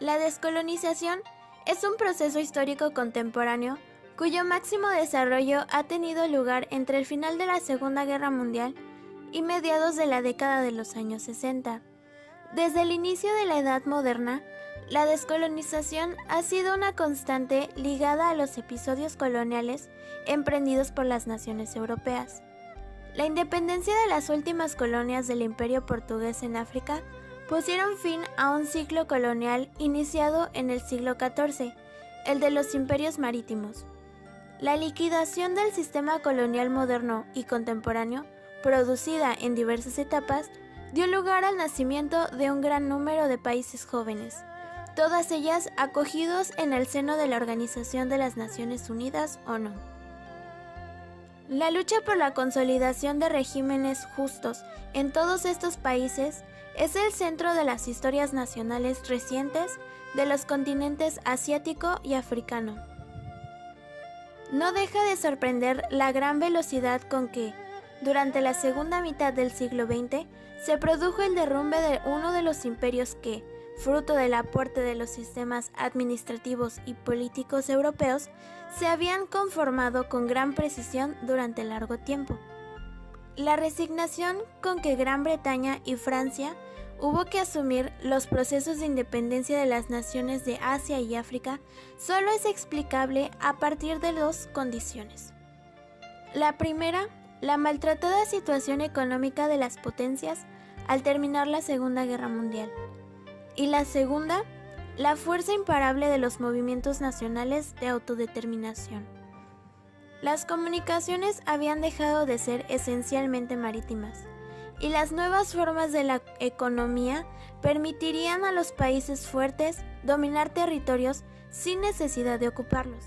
La descolonización es un proceso histórico contemporáneo cuyo máximo desarrollo ha tenido lugar entre el final de la Segunda Guerra Mundial y mediados de la década de los años 60. Desde el inicio de la Edad Moderna, la descolonización ha sido una constante ligada a los episodios coloniales emprendidos por las naciones europeas. La independencia de las últimas colonias del Imperio portugués en África pusieron fin a un ciclo colonial iniciado en el siglo XIV, el de los imperios marítimos. La liquidación del sistema colonial moderno y contemporáneo, producida en diversas etapas, dio lugar al nacimiento de un gran número de países jóvenes, todas ellas acogidos en el seno de la Organización de las Naciones Unidas, ONU. La lucha por la consolidación de regímenes justos en todos estos países es el centro de las historias nacionales recientes de los continentes asiático y africano. No deja de sorprender la gran velocidad con que, durante la segunda mitad del siglo XX, se produjo el derrumbe de uno de los imperios que, fruto del aporte de los sistemas administrativos y políticos europeos, se habían conformado con gran precisión durante largo tiempo. La resignación con que Gran Bretaña y Francia hubo que asumir los procesos de independencia de las naciones de Asia y África solo es explicable a partir de dos condiciones. La primera, la maltratada situación económica de las potencias al terminar la Segunda Guerra Mundial. Y la segunda, la fuerza imparable de los movimientos nacionales de autodeterminación. Las comunicaciones habían dejado de ser esencialmente marítimas, y las nuevas formas de la economía permitirían a los países fuertes dominar territorios sin necesidad de ocuparlos.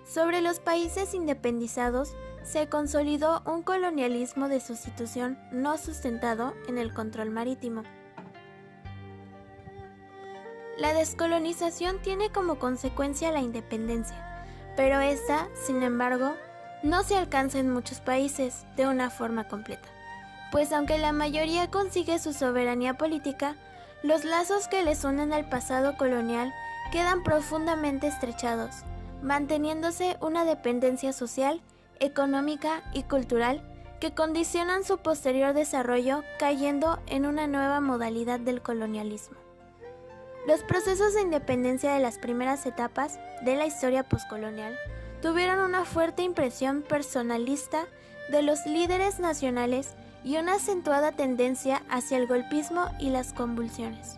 Sobre los países independizados se consolidó un colonialismo de sustitución no sustentado en el control marítimo. La descolonización tiene como consecuencia la independencia, pero esta, sin embargo, no se alcanza en muchos países de una forma completa, pues aunque la mayoría consigue su soberanía política, los lazos que les unen al pasado colonial quedan profundamente estrechados, manteniéndose una dependencia social, económica y cultural que condicionan su posterior desarrollo, cayendo en una nueva modalidad del colonialismo. Los procesos de independencia de las primeras etapas de la historia poscolonial tuvieron una fuerte impresión personalista de los líderes nacionales y una acentuada tendencia hacia el golpismo y las convulsiones.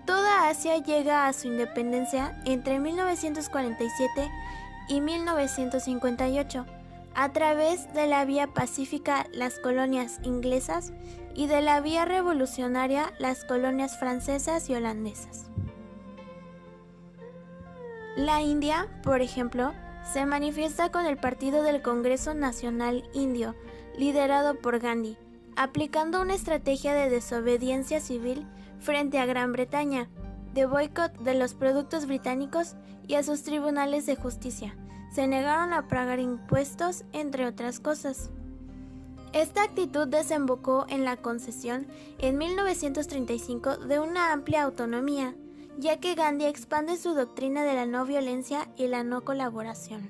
Toda Asia llega a su independencia entre 1947 y 1958, a través de la vía pacífica las colonias inglesas y de la vía revolucionaria las colonias francesas y holandesas. La India, por ejemplo, se manifiesta con el Partido del Congreso Nacional Indio, liderado por Gandhi, aplicando una estrategia de desobediencia civil frente a Gran Bretaña, de boicot de los productos británicos y a sus tribunales de justicia. Se negaron a pagar impuestos, entre otras cosas. Esta actitud desembocó en la concesión en 1935 de una amplia autonomía, ya que Gandhi expande su doctrina de la no violencia y la no colaboración.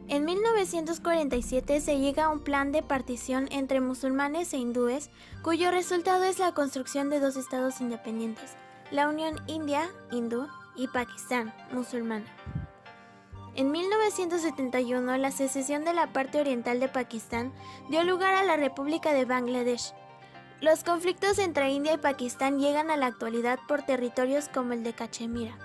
En 1947 se llega a un plan de partición entre musulmanes e hindúes, cuyo resultado es la construcción de dos estados independientes, la Unión India, hindú, y Pakistán, musulmana. En 1971, la secesión de la parte oriental de Pakistán dio lugar a la República de Bangladesh. Los conflictos entre India y Pakistán llegan a la actualidad por territorios como el de Cachemira.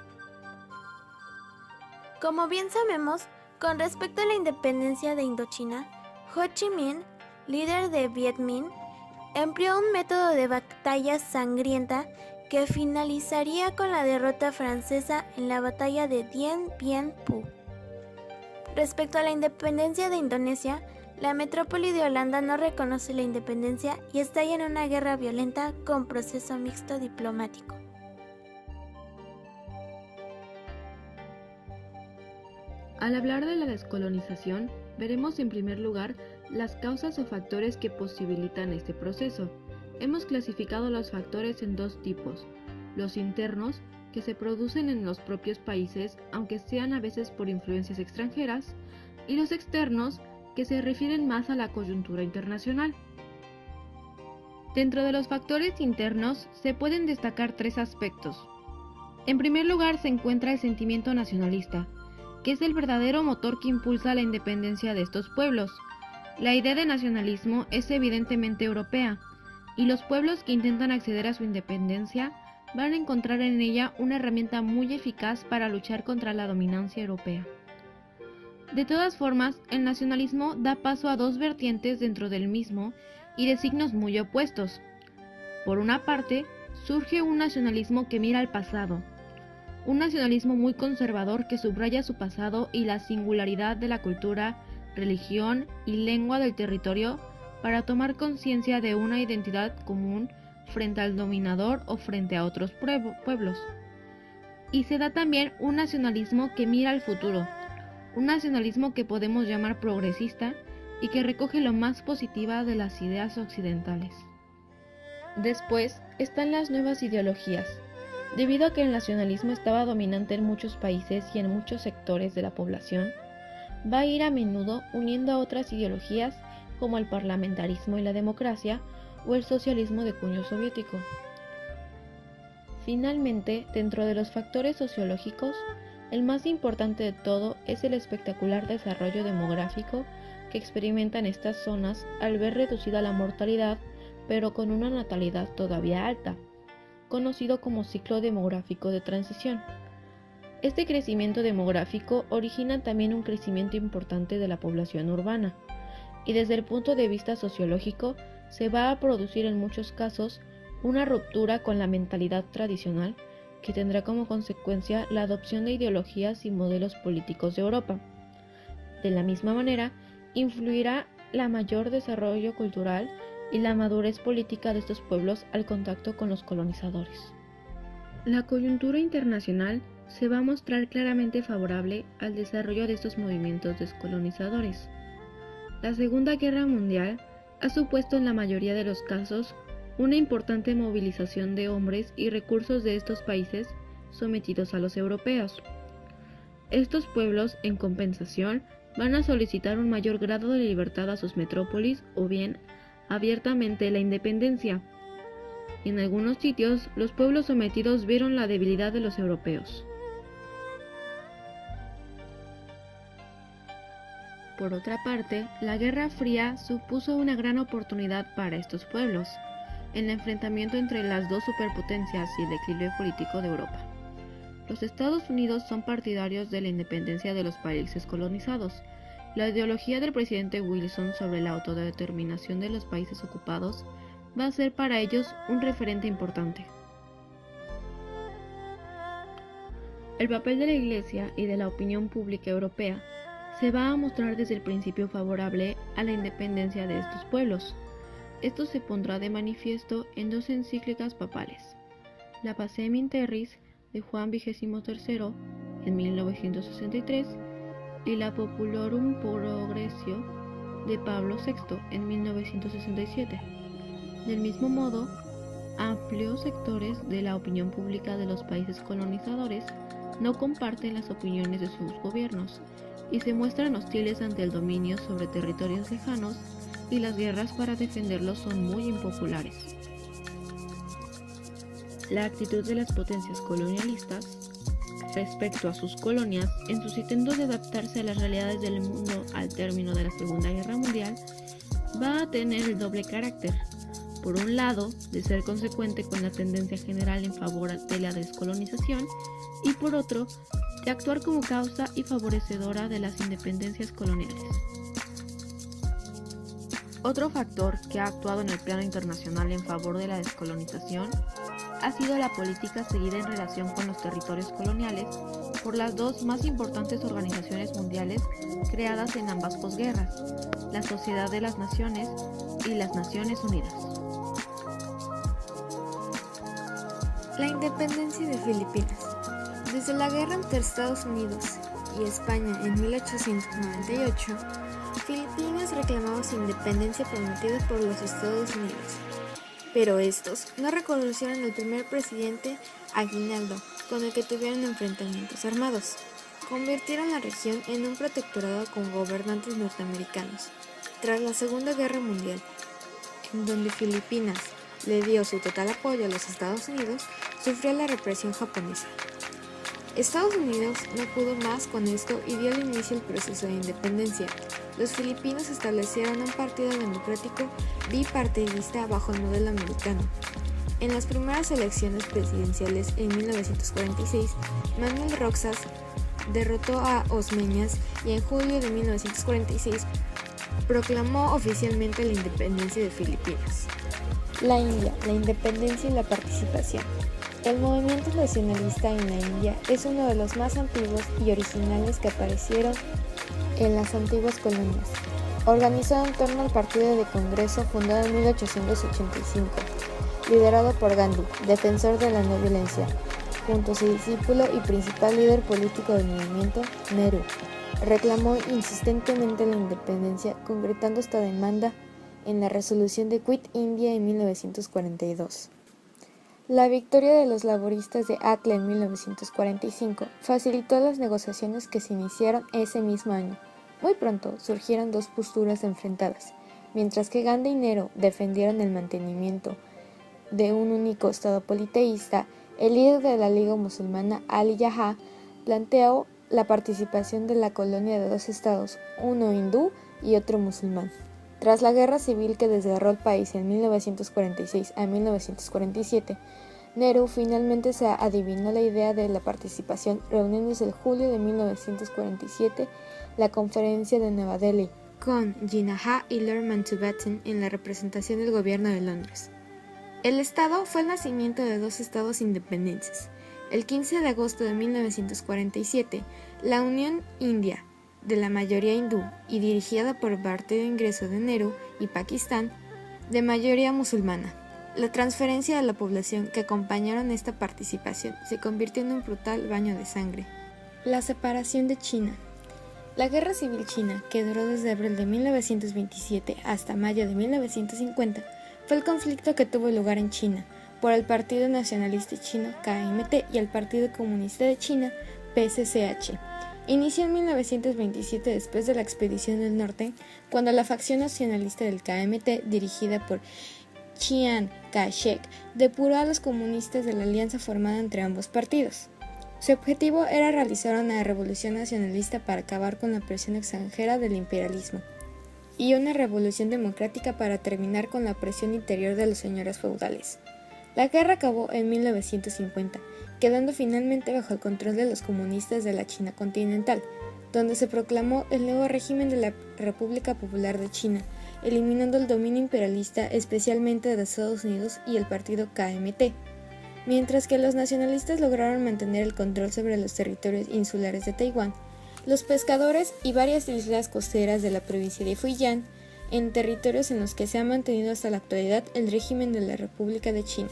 Como bien sabemos, con respecto a la independencia de Indochina, Ho Chi Minh, líder de Viet Minh, empleó un método de batalla sangrienta que finalizaría con la derrota francesa en la batalla de Dien Bien Phu. Respecto a la independencia de Indonesia, la metrópoli de Holanda no reconoce la independencia y estalla en una guerra violenta con proceso mixto diplomático. Al hablar de la descolonización, veremos en primer lugar las causas o factores que posibilitan este proceso. Hemos clasificado los factores en dos tipos. los internos, que se producen en los propios países, aunque sean a veces por influencias extranjeras, y los externos, que se refieren más a la coyuntura internacional. Dentro de los factores internos se pueden destacar tres aspectos. En primer lugar se encuentra el sentimiento nacionalista, que es el verdadero motor que impulsa la independencia de estos pueblos. La idea de nacionalismo es evidentemente europea, y los pueblos que intentan acceder a su independencia van a encontrar en ella una herramienta muy eficaz para luchar contra la dominancia europea. De todas formas, el nacionalismo da paso a dos vertientes dentro del mismo y de signos muy opuestos. Por una parte, surge un nacionalismo que mira al pasado, un nacionalismo muy conservador que subraya su pasado y la singularidad de la cultura, religión y lengua del territorio para tomar conciencia de una identidad común frente al dominador o frente a otros pueblos. Y se da también un nacionalismo que mira al futuro, un nacionalismo que podemos llamar progresista y que recoge lo más positiva de las ideas occidentales. Después están las nuevas ideologías. Debido a que el nacionalismo estaba dominante en muchos países y en muchos sectores de la población, va a ir a menudo uniendo a otras ideologías como el parlamentarismo y la democracia o el socialismo de cuño soviético. Finalmente, dentro de los factores sociológicos, el más importante de todo es el espectacular desarrollo demográfico que experimentan estas zonas al ver reducida la mortalidad, pero con una natalidad todavía alta, conocido como ciclo demográfico de transición. Este crecimiento demográfico origina también un crecimiento importante de la población urbana, y desde el punto de vista sociológico se va a producir en muchos casos una ruptura con la mentalidad tradicional que tendrá como consecuencia la adopción de ideologías y modelos políticos de Europa. De la misma manera, influirá la mayor desarrollo cultural y la madurez política de estos pueblos al contacto con los colonizadores. La coyuntura internacional se va a mostrar claramente favorable al desarrollo de estos movimientos descolonizadores. La Segunda Guerra Mundial ha supuesto en la mayoría de los casos una importante movilización de hombres y recursos de estos países sometidos a los europeos. Estos pueblos, en compensación, van a solicitar un mayor grado de libertad a sus metrópolis o bien abiertamente la independencia. En algunos sitios, los pueblos sometidos vieron la debilidad de los europeos. Por otra parte, la Guerra Fría supuso una gran oportunidad para estos pueblos, en el enfrentamiento entre las dos superpotencias y el equilibrio político de Europa. Los Estados Unidos son partidarios de la independencia de los países colonizados. La ideología del presidente Wilson sobre la autodeterminación de los países ocupados va a ser para ellos un referente importante. El papel de la Iglesia y de la opinión pública europea se va a mostrar desde el principio favorable a la independencia de estos pueblos. Esto se pondrá de manifiesto en dos encíclicas papales, la Pacem in Terris de Juan XXIII en 1963 y la Populorum Progressio de Pablo VI en 1967. Del mismo modo, amplios sectores de la opinión pública de los países colonizadores no comparten las opiniones de sus gobiernos y se muestran hostiles ante el dominio sobre territorios lejanos, y las guerras para defenderlos son muy impopulares. La actitud de las potencias colonialistas respecto a sus colonias en sus intentos de adaptarse a las realidades del mundo al término de la Segunda Guerra Mundial va a tener el doble carácter. Por un lado, de ser consecuente con la tendencia general en favor de la descolonización y por otro, de actuar como causa y favorecedora de las independencias coloniales. Otro factor que ha actuado en el plano internacional en favor de la descolonización ha sido la política seguida en relación con los territorios coloniales por las dos más importantes organizaciones mundiales creadas en ambas posguerras, la Sociedad de las Naciones y las Naciones Unidas. La independencia de Filipinas. Desde la guerra entre Estados Unidos y España en 1898, Filipinas reclamaba su independencia prometida por los Estados Unidos. Pero estos no reconocieron al primer presidente Aguinaldo, con el que tuvieron enfrentamientos armados. Convirtieron la región en un protectorado con gobernantes norteamericanos. Tras la Segunda Guerra Mundial, en donde Filipinas le dio su total apoyo a los Estados Unidos, sufrió la represión japonesa. Estados Unidos no pudo más con esto y dio al inicio el proceso de independencia. Los filipinos establecieron un partido democrático bipartidista bajo el modelo americano. En las primeras elecciones presidenciales en 1946, Manuel Roxas derrotó a Osmeñas y en julio de 1946 proclamó oficialmente la independencia de Filipinas. La India, la independencia y la participación. El movimiento nacionalista en la India es uno de los más antiguos y originales que aparecieron en las antiguas colonias. Organizado en torno al Partido de Congreso fundado en 1885, liderado por Gandhi, defensor de la no violencia, junto a su discípulo y principal líder político del movimiento, Nehru, reclamó insistentemente la independencia, concretando esta demanda en la resolución de Quit India en 1942. La victoria de los laboristas de Atle en 1945 facilitó las negociaciones que se iniciaron ese mismo año. Muy pronto surgieron dos posturas enfrentadas. Mientras que Gandhi y Nehru defendieron el mantenimiento de un único estado politeísta, el líder de la Liga Musulmana, Ali Jaha, planteó la participación de la colonia de dos estados, uno hindú y otro musulmán. Tras la guerra civil que desgarró el país en 1946 a 1947, Nehru finalmente se adivinó la idea de la participación, reuniéndose en julio de 1947 la Conferencia de Nueva Delhi, con Jinnah y Lord Mountbatten en la representación del gobierno de Londres. El estado fue el nacimiento de dos estados independientes. El 15 de agosto de 1947, la Unión India, de la mayoría hindú y dirigida por el Partido Ingreso de Nehru, y Pakistán, de mayoría musulmana. La transferencia de la población que acompañaron esta participación se convirtió en un brutal baño de sangre. La separación de China. La Guerra Civil China, que duró desde abril de 1927 hasta mayo de 1950, fue el conflicto que tuvo lugar en China por el Partido Nacionalista Chino KMT y el Partido Comunista de China PCCH. Inició en 1927 después de la Expedición del Norte, cuando la facción nacionalista del KMT, dirigida por Chiang Kai-shek, depuró a los comunistas de la alianza formada entre ambos partidos. Su objetivo era realizar una revolución nacionalista para acabar con la presión extranjera del imperialismo y una revolución democrática para terminar con la presión interior de los señores feudales. La guerra acabó en 1950, quedando finalmente bajo el control de los comunistas de la China continental, donde se proclamó el nuevo régimen de la República Popular de China, eliminando el dominio imperialista especialmente de Estados Unidos y el partido KMT, mientras que los nacionalistas lograron mantener el control sobre los territorios insulares de Taiwán, los pescadores y varias islas costeras de la provincia de Fujian, en territorios en los que se ha mantenido hasta la actualidad el régimen de la República de China.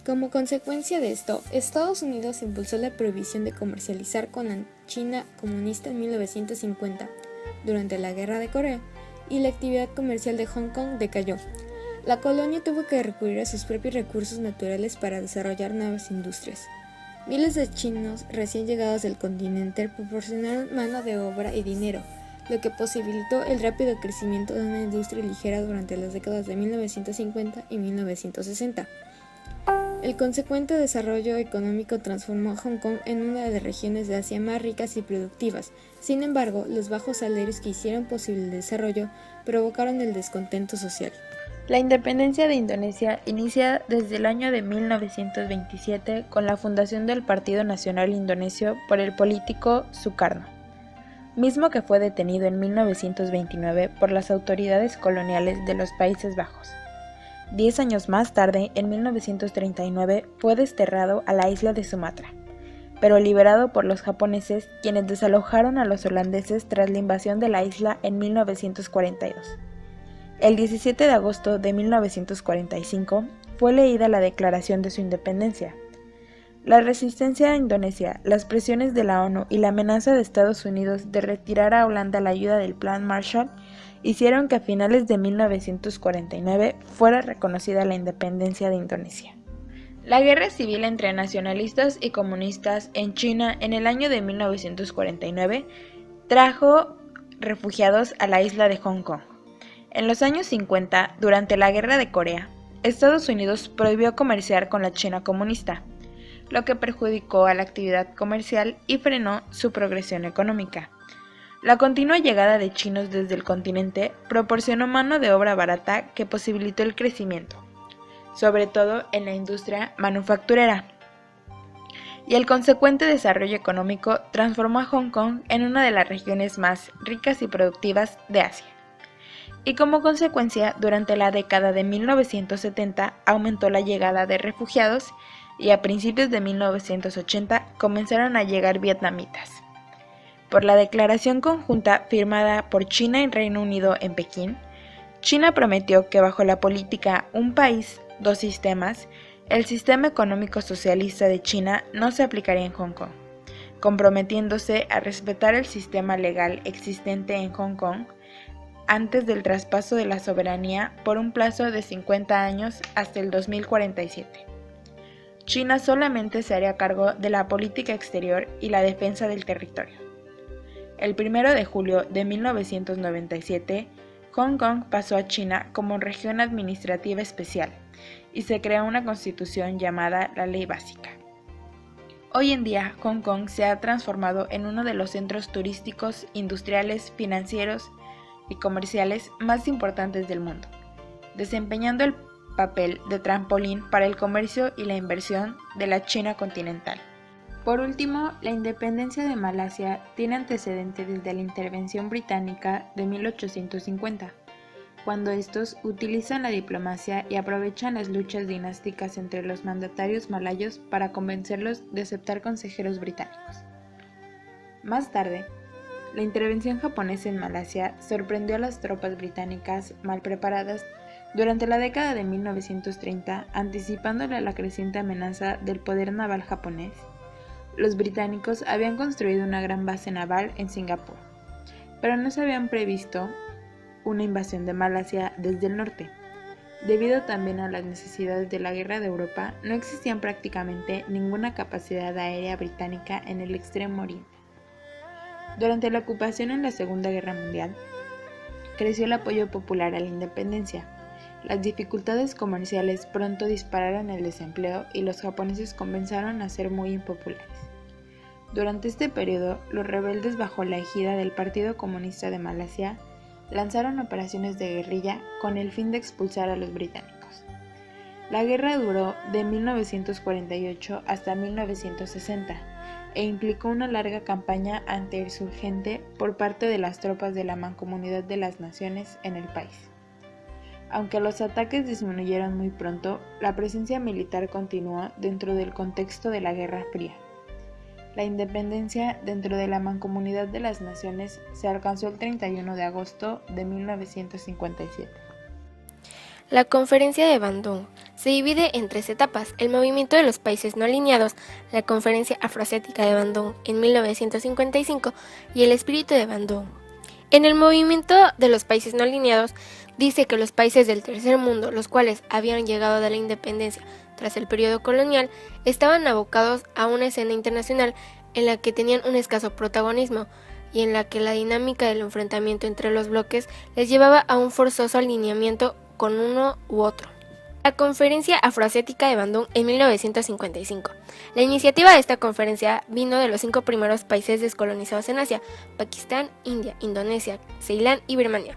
Como consecuencia de esto, Estados Unidos impulsó la prohibición de comercializar con la China comunista en 1950, durante la Guerra de Corea, y la actividad comercial de Hong Kong decayó. La colonia tuvo que recurrir a sus propios recursos naturales para desarrollar nuevas industrias. Miles de chinos recién llegados del continente proporcionaron mano de obra y dinero, lo que posibilitó el rápido crecimiento de una industria ligera durante las décadas de 1950 y 1960. El consecuente desarrollo económico transformó a Hong Kong en una de las regiones de Asia más ricas y productivas. Sin embargo, los bajos salarios que hicieron posible el desarrollo provocaron el descontento social. La independencia de Indonesia inicia desde el año de 1927 con la fundación del Partido Nacional Indonesio por el político Sukarno, mismo que fue detenido en 1929 por las autoridades coloniales de los Países Bajos. 10 años más tarde, en 1939, fue desterrado a la isla de Sumatra, pero liberado por los japoneses, quienes desalojaron a los holandeses tras la invasión de la isla en 1942. El 17 de agosto de 1945 fue leída la declaración de su independencia. La resistencia a Indonesia, las presiones de la ONU y la amenaza de Estados Unidos de retirar a Holanda la ayuda del Plan Marshall hicieron que a finales de 1949 fuera reconocida la independencia de Indonesia. La guerra civil entre nacionalistas y comunistas en China en el año de 1949 trajo refugiados a la isla de Hong Kong. En los años 50, durante la Guerra de Corea, Estados Unidos prohibió comerciar con la China comunista, lo que perjudicó a la actividad comercial y frenó su progresión económica. La continua llegada de chinos desde el continente proporcionó mano de obra barata que posibilitó el crecimiento, sobre todo en la industria manufacturera. Y el consecuente desarrollo económico transformó a Hong Kong en una de las regiones más ricas y productivas de Asia. Y como consecuencia, durante la década de 1970 aumentó la llegada de refugiados y a principios de 1980 comenzaron a llegar vietnamitas. Por la declaración conjunta firmada por China y Reino Unido en Pekín, China prometió que bajo la política Un país, dos sistemas, el sistema económico socialista de China no se aplicaría en Hong Kong, comprometiéndose a respetar el sistema legal existente en Hong Kong antes del traspaso de la soberanía por un plazo de 50 años hasta el 2047. China solamente se haría cargo de la política exterior y la defensa del territorio. El 1 de julio de 1997, Hong Kong pasó a China como región administrativa especial y se creó una constitución llamada la Ley Básica. Hoy en día, Hong Kong se ha transformado en uno de los centros turísticos, industriales, financieros y comerciales más importantes del mundo, desempeñando el papel de trampolín para el comercio y la inversión de la China continental. Por último, la independencia de Malasia tiene antecedente desde la intervención británica de 1850, cuando estos utilizan la diplomacia y aprovechan las luchas dinásticas entre los mandatarios malayos para convencerlos de aceptar consejeros británicos. Más tarde, la intervención japonesa en Malasia sorprendió a las tropas británicas mal preparadas durante la década de 1930, anticipándole a la creciente amenaza del poder naval japonés. Los británicos habían construido una gran base naval en Singapur, pero no se habían previsto una invasión de Malasia desde el norte. Debido también a las necesidades de la guerra de Europa, no existía prácticamente ninguna capacidad aérea británica en el Extremo Oriente. Durante la ocupación en la Segunda Guerra Mundial, creció el apoyo popular a la independencia. Las dificultades comerciales pronto dispararon el desempleo y los japoneses comenzaron a ser muy impopulares. Durante este periodo, los rebeldes bajo la égida del Partido Comunista de Malasia lanzaron operaciones de guerrilla con el fin de expulsar a los británicos. La guerra duró de 1948 hasta 1960 e implicó una larga campaña anti-insurgente por parte de las tropas de la Mancomunidad de las Naciones en el país. Aunque los ataques disminuyeron muy pronto, la presencia militar continuó dentro del contexto de la Guerra Fría. La independencia dentro de la Mancomunidad de las Naciones se alcanzó el 31 de agosto de 1957. La Conferencia de Bandung se divide en 3 etapas: el movimiento de los países no alineados, la Conferencia Afroasiática de Bandung en 1955 y el espíritu de Bandung. En el movimiento de los países no alineados dice que los países del tercer mundo, los cuales habían llegado de la independencia tras el periodo colonial, estaban abocados a una escena internacional en la que tenían un escaso protagonismo y en la que la dinámica del enfrentamiento entre los bloques les llevaba a un forzoso alineamiento con uno u otro. La Conferencia Afroasiática de Bandung en 1955. La iniciativa de esta conferencia vino de los 5 primeros países descolonizados en Asia: Pakistán, India, Indonesia, Ceilán y Birmania.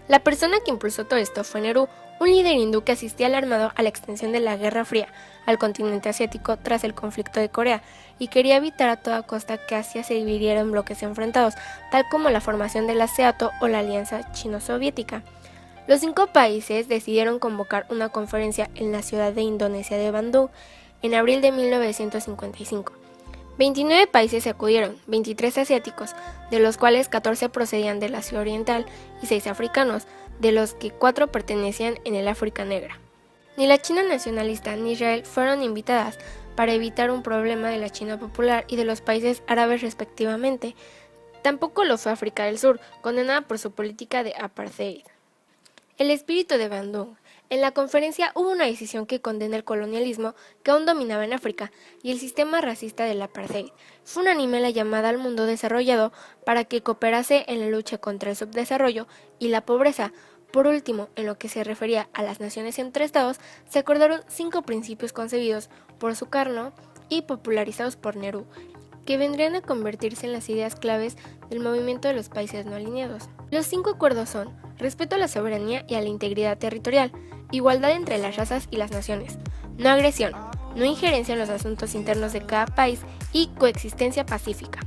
La persona que impulsó todo esto fue Nehru, un líder hindú que asistía alarmado a la extensión de la Guerra Fría al continente asiático tras el conflicto de Corea y quería evitar a toda costa que Asia se dividiera en bloques enfrentados, tal como la formación del ASEATO o la Alianza Chino-Soviética. Los 5 países decidieron convocar una conferencia en la ciudad de Indonesia de Bandung en abril de 1955. 29 países acudieron, 23 asiáticos, de los cuales 14 procedían del Asia Oriental y 6 africanos, de los que 4 pertenecían en el África Negra. Ni la China nacionalista ni Israel fueron invitadas. para evitar un problema de la China popular y de los países árabes respectivamente. Tampoco lo fue África del Sur, condenada por su política de apartheid. El espíritu de Bandung. En la conferencia hubo una decisión que condena el colonialismo que aún dominaba en África y el sistema racista del apartheid. Fue unánime la llamada al mundo desarrollado para que cooperase en la lucha contra el subdesarrollo y la pobreza. Por último, en lo que se refería a las naciones entre estados, se acordaron 5 principios concebidos por Sukarno y popularizados por Nehru, que vendrían a convertirse en las ideas claves del movimiento de los países no alineados. Los 5 acuerdos son: respeto a la soberanía y a la integridad territorial, igualdad entre las razas y las naciones, no agresión, no injerencia en los asuntos internos de cada país y coexistencia pacífica.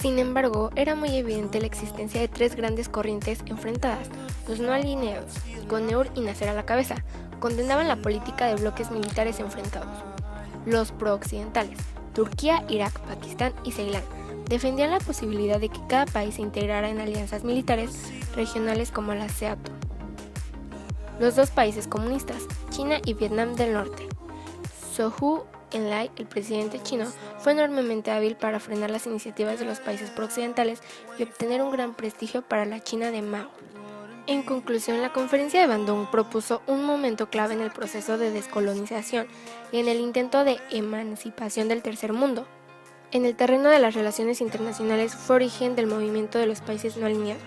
Sin embargo, era muy evidente la existencia de 3 grandes corrientes enfrentadas. Los no alineados, con Nehru y Nasser a la cabeza, condenaban la política de bloques militares enfrentados. Los pro-occidentales, Turquía, Irak, Pakistán y Ceilán, defendían la posibilidad de que cada país se integrara en alianzas militares regionales como la SEATO. Los 2 países comunistas, China y Vietnam del Norte. Zhou Enlai, el presidente chino, fue enormemente hábil para frenar las iniciativas de los países prooccidentales y obtener un gran prestigio para la China de Mao. En conclusión, la conferencia de Bandung propuso un momento clave en el proceso de descolonización y en el intento de emancipación del tercer mundo. En el terreno de las relaciones internacionales fue origen del movimiento de los países no alineados.